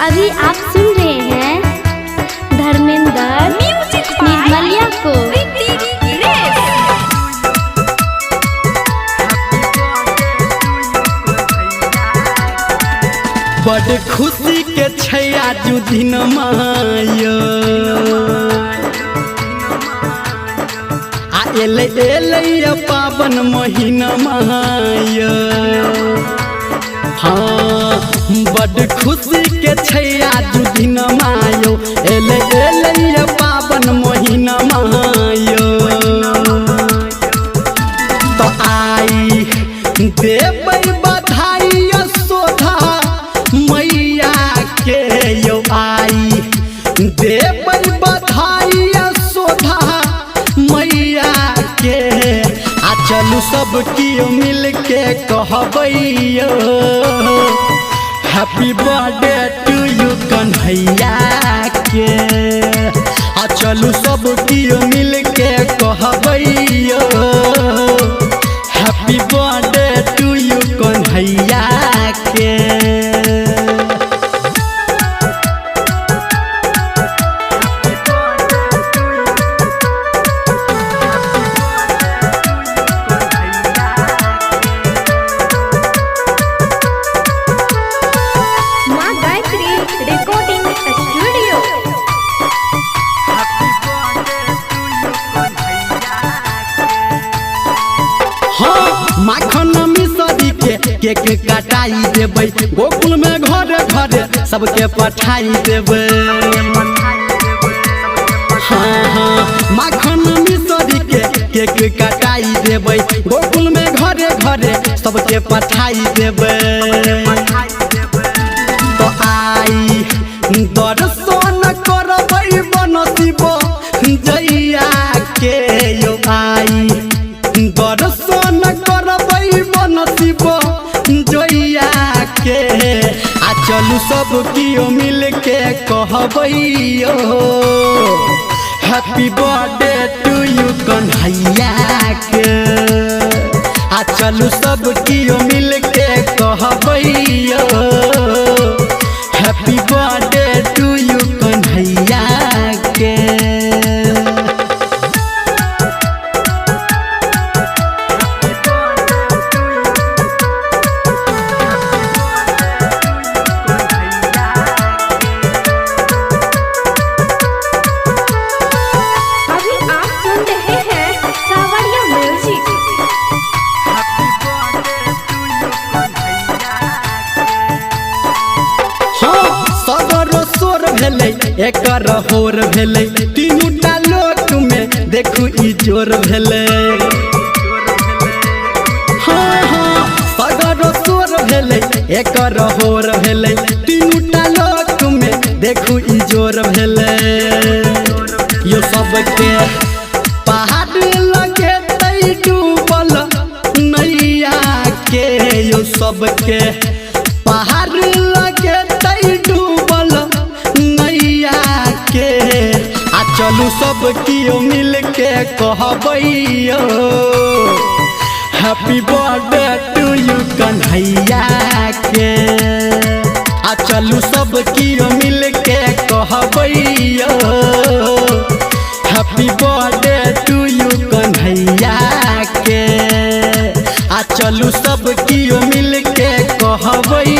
अभी आप सुन रहे हैं धर्मेंद्र निर्मलिया को। बड़ खुशी के छैया जू दिन मायो आ एले पावन महीना मायो। हाँ बड़ खुशी के छैया जू दिन मायो एले पावन महीना मायो। तो आई देबै बधाई सोधा मैया के यो आई देबै बधाई सोधा मैया के। आ चलू सब कियो मिल के कहबै happy birthday to you Kanhaiya के। आ चलू सब कियो मिल के कहबै happy birthday to you Kanhaiya के। माखन मिसरी के केक कटाई देबै गोकुल में घर घर सबके पठाई देबै। हाँ हाँ माखन मिसरी के केक कटाई देबै गोकुल में घर घर सबके पठाई देबै। तो आई दर्शन करबै बनसिब जैया के यो आई दर्शन करबै बनसिब जैया के। आ चलू सब कियो मिल के कहबै happy birthday to you Kanhaiya के। आ चलू सब कियो मिल के कहबै happy birthday to you Kanhaiya के। एकर होर भेलै तीनू टा लोक में देखू ई जोर भेलै। हाँ हाँ सगर सोर भेलै एकर होर भेलै तीनू टा लोक में देखू ई जोर भेलै। यो सबके पहाड़ लगे तै डूबल नैया के यो सबके पहाड़ लगे तै डूबल के। आ चलू सब कियो मिल के कहबै happy birthday to you Kanhaiya के। आ चलू सब कियो मिल के कहबै happy birthday to you Kanhaiya के। आ चलू सब कियो मिल के कहबै